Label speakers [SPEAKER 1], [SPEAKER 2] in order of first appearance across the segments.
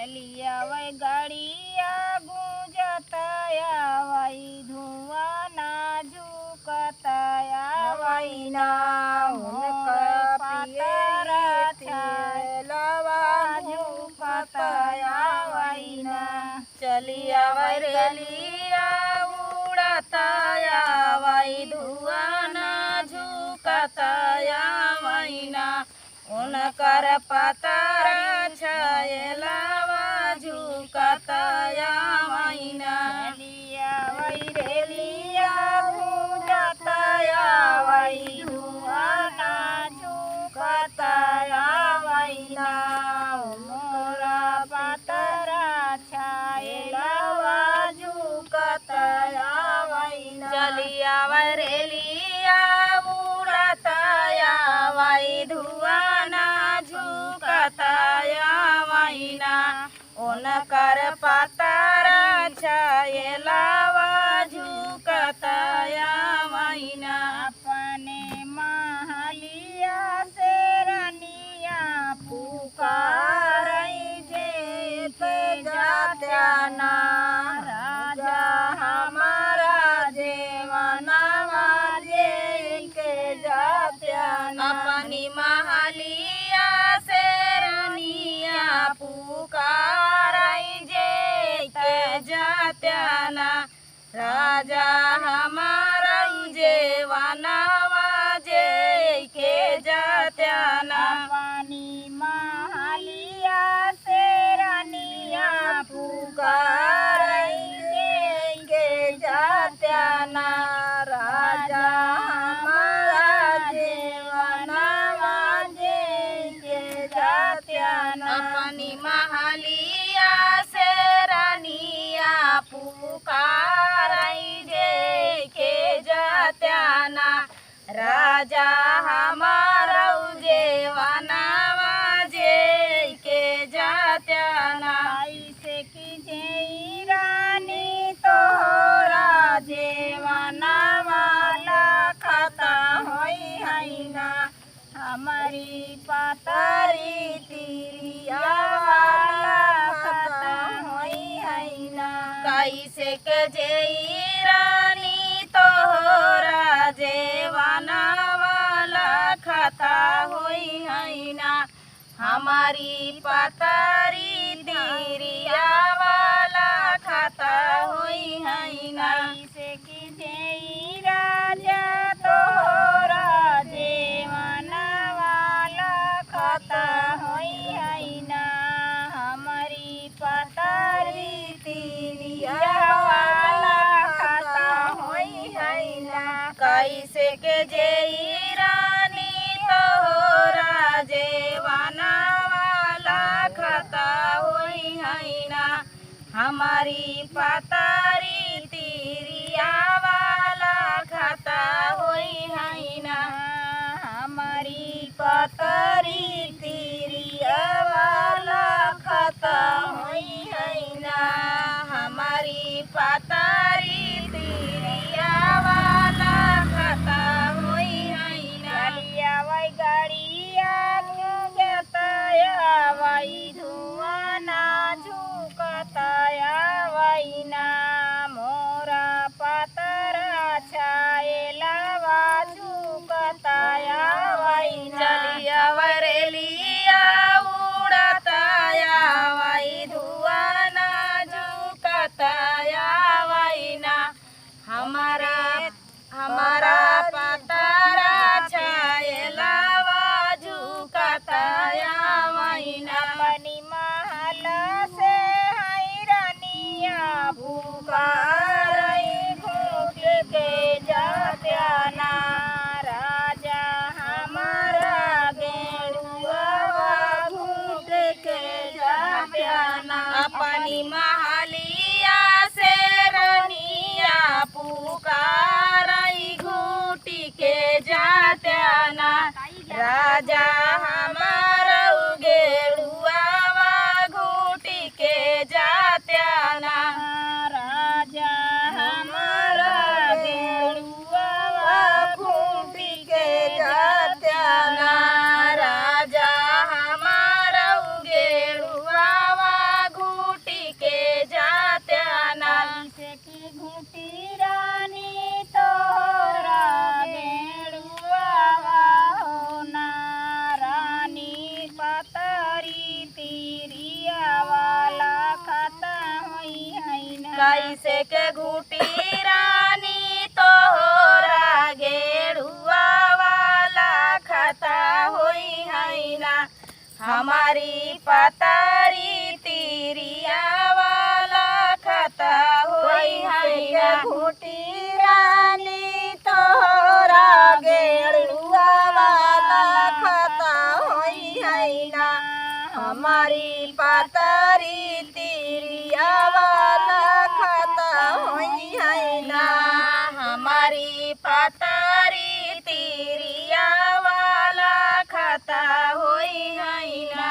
[SPEAKER 1] चलिया वै गाड़िया गूंजतया वै धुआं ना झुकतया वै ना
[SPEAKER 2] उनका पिए तेलवा
[SPEAKER 1] झुकतया वै ना
[SPEAKER 2] चलिया वै रेलिया उड़तया वै धुआं ना झुकतया वै ना उनकर पतर छयलवा झुकतया वै ना
[SPEAKER 1] चलिया वै रेलिया गूंजतया वै धुआं ना झुकतया वै ना मोरा पतरा छायलवा झुकतया वै ना
[SPEAKER 2] चलिया वै रेलिया उड़तया वै धुआं ना झुकतया वै ना उनकर पतर छयलवा झुकतया वै ना
[SPEAKER 1] अपने महलिया से रनिया पुकारई जेते जात्या ना राजा हमारा जेवनवा जेके जात्या ना
[SPEAKER 2] अपनी महलिया से रनिया पुकारई जे के जात्याना राजा हमारा जेवनवा जे के जात्याना
[SPEAKER 1] अपनी महलिया से रनिया पुकारई जेके जात्या ना राजा हमारा जेवनवा जेके जात्या ना
[SPEAKER 2] अपनी महलिया से रनिया पुकारई जे के जात्याना राजा हमारा जेवनवा जे के जात्याना
[SPEAKER 1] ऐसे की जई रानी तोरा जेवनवा लखता होई है ना हमारी पतरी तिरिया लखता होई है ना
[SPEAKER 2] कैसे के जेई रानी तोहरा जेवनवा लखता होई है ना हमारी पतरी तिरिया वाला खाता होई है ना
[SPEAKER 1] कैसे की जई राजा तोरा जेवनवा लखता होई है ना हमारी पतरी तिरिया वाला खाता होई है ना
[SPEAKER 2] कैसे के जेई रानी तोहरा जेवनवा लखता होई है ना हमारी पतरी तिरिया वाला खाता होई है ना
[SPEAKER 1] हमारी पतरी तिरिया वाला खाता होई है ना
[SPEAKER 2] हमारी पतरी तिरिया वाला खाता होई है ना
[SPEAKER 1] चलिया वै गाड़िया गूंजतया वै धुआं ना झुकतया वै ना मोरा पतरा छायलवा झुकतया वै ना
[SPEAKER 2] चलिया वै रेलिया उड़तया वै धुआं ना झुकतया वै ना हमारा हमारा पतरा छायलवा झुकतया वै ना
[SPEAKER 1] अपनी महल से हैरानिया पुकारई घूट के जात्या ना राजा हमारा गेरुआ घूट के जात्या ना
[SPEAKER 2] अपनी महलिया से रनिया पुकारई घूटी के जात्याना राजा हमारा गेरुआ घूटी के जात्याना
[SPEAKER 1] राजा हमारा गेरुआ घूट के जात्या ना
[SPEAKER 2] राजा हमारा गेरुआ कैसे के घूटी रानी तोहरा गेड़ुआ वाला खाता होई है ना हमारी पतारी तिरिया वाला खाता होई है ना
[SPEAKER 1] घूटी रानी तोहरा गेड़ुआ वाला खाता होई है ना हमारी पतारी तिरिया वाला खाता होई है ना
[SPEAKER 2] हमारी पतारी तिरिया वाला खाता होई है ना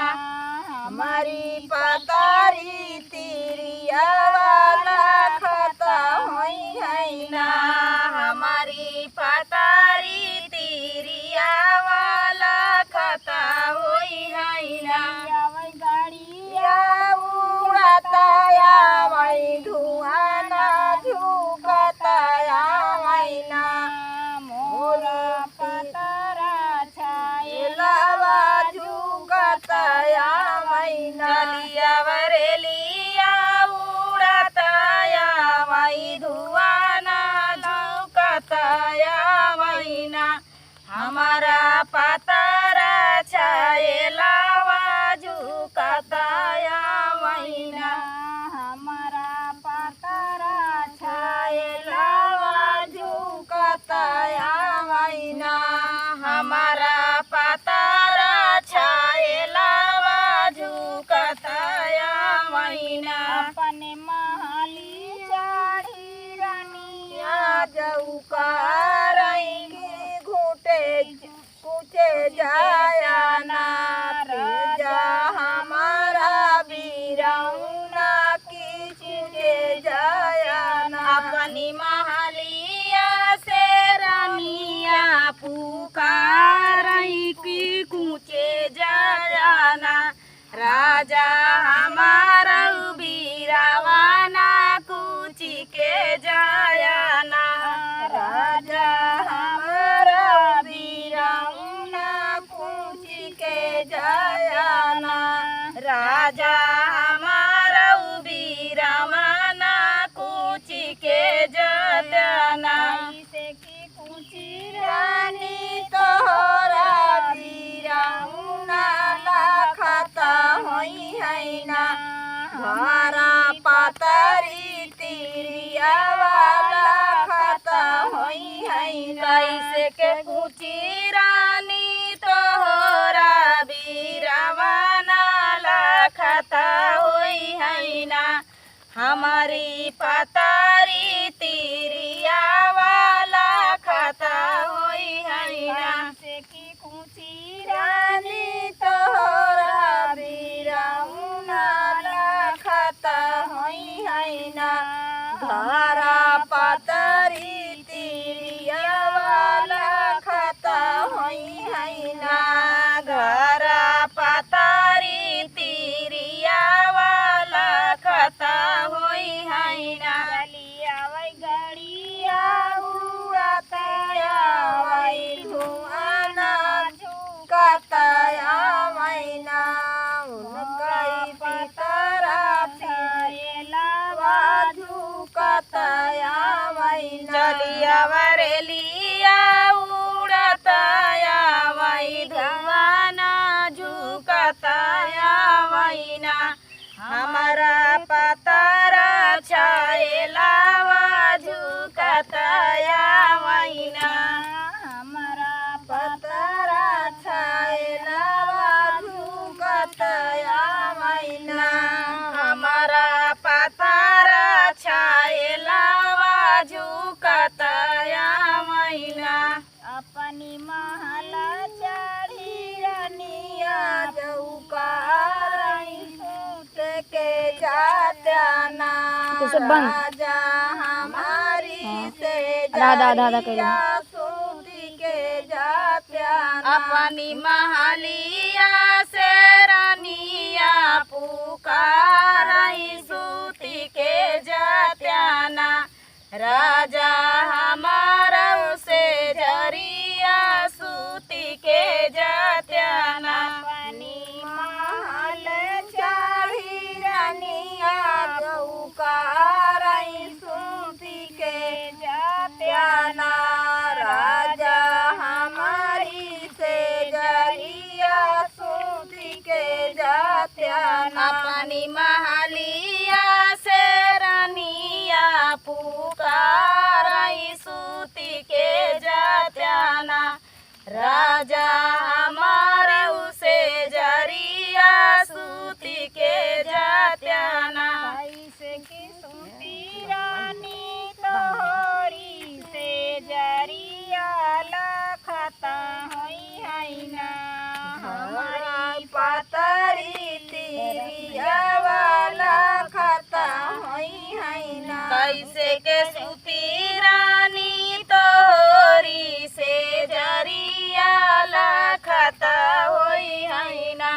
[SPEAKER 1] हमारी पतारी तिरिया वाला खाता होई है ना
[SPEAKER 2] हमारी पतारी तिरिया वाला खाता होई है ना
[SPEAKER 1] गाड़िया उड़ाताया वही धुआं ना झुकताया वही ना मोर पतरा छायलावा झुकताया वही ना
[SPEAKER 2] चलिया वरेलिया उड़ाताया वही धुआं ना झुकताया वही ना हमारा पतारा छायलावा झुकताया वही ना
[SPEAKER 1] हमारा पतरा छायलावा झुकताया वही ना
[SPEAKER 2] हमारा पतारा छायलावा झुकताया वही ना
[SPEAKER 1] अपने महाली चढ़ी रानिया जौका रही घूटे पूछे जाया ना राजा हमारा बीराउना की चुके जाया ना
[SPEAKER 2] अपनी महलिया से रानिया पुकारई की कूचे जाना राजा हमारा बीरावाना कूची के जायाना
[SPEAKER 1] राजा हमारा बीराउना पूछी के जाया ना
[SPEAKER 2] राजा हमारा बीरावाना कूची के जाना
[SPEAKER 1] से की कुची रानी तोहरा बीराउना ला खाता होई है ना हमारा पतारी तिरिया वाला खाता होई है ना
[SPEAKER 2] कैसे के कूची रानी तोहरा बीरावाना ला खाता होई है ना हमारी पतारी तिरिया वाला खाता होई है ना
[SPEAKER 1] से की कुची रानी तोहरा बीराउना ला खाता होई है ना घरा पतारी तिरिया वाला खाता होई है ना
[SPEAKER 2] घरा पतारी तिरिया वाला खाता होई है ना
[SPEAKER 1] चलिया वही गाड़िया उड़ाताया वही धुआं ना झुकताया वही ना उनका पतरा छायलावा झुकताया वही ना
[SPEAKER 2] चलिया वरेलिया उड़ताया वही धुआना झुकताया वही ना हमारा पतारा छायलावा झुकताया वही ना
[SPEAKER 1] हमारा पतरा छायलावा झुकताया वही ना
[SPEAKER 2] हमारा पतारा छायलावा झुकताया वही ना
[SPEAKER 1] अपनी महल चढ़ी रानिया जौका रही सूत के जात्या ना राजा हमारी से जरिया सूती के जात्या ना
[SPEAKER 2] अपनी महलिया से रानिया पुकारई सूती के जात्याना राजा हमारा से जरिया सूती के जात्याना
[SPEAKER 1] अपनी महल चढ़ी रानिया जौका रही जात्याना
[SPEAKER 2] अपनी महलिया से रानिया पुकाराई सूती के जात्याना राजा हमारे उसे जरिया सूती के जात्याना
[SPEAKER 1] कैसे की सूती रानी तोहरी से जरिया लखता होई है ना हमारी पातरी तिरिया वाला खता होई है ना
[SPEAKER 2] कैसे के सूती रानी तोहरी से जरिया लखता होई है ना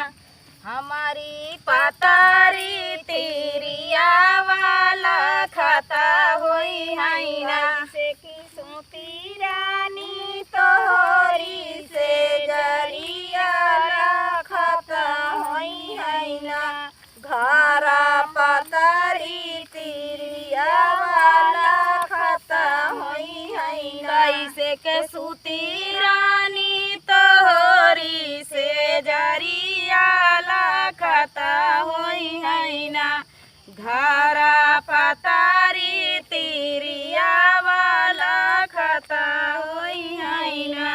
[SPEAKER 2] हमारी पातारी तिरिया वाला खाता होई है ना
[SPEAKER 1] कैसे की सूती रानी तोहरी से जरिया लखता होई है ना घरा पतरी तिरिया वाला खता होई है ना
[SPEAKER 2] कैसे के सूती रानी तोहरी से जरिया लखता होई है ना घरा पतारी तिरिया वाला खाता होई है ना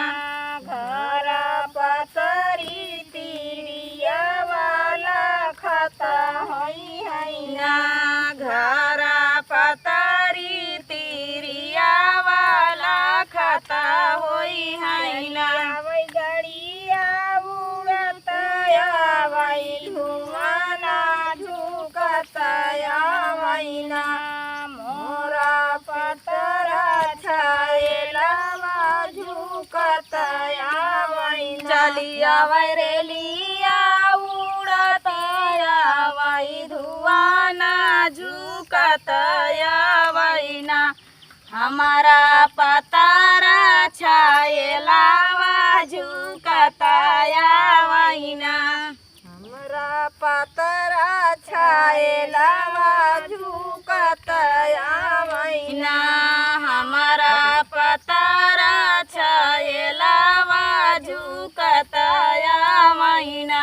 [SPEAKER 1] घरा पतरी तिरिया वाला खता होई है
[SPEAKER 2] ना घरा पतारी तिरिया वाला खाता होई है ना
[SPEAKER 1] वही गड़िया उड़ता वही धुआना झुकता वही ना मोरा पतरा छायला झुकता वही
[SPEAKER 2] चलिया वैरेलिया उड़तया वही धुआना झुकतया वही ना हमारा पतारा छायला झुकतया वही ना
[SPEAKER 1] हमरा पतरा छायला झुकता वही
[SPEAKER 2] ना हमारा पतारा छायला झुकतया वही ना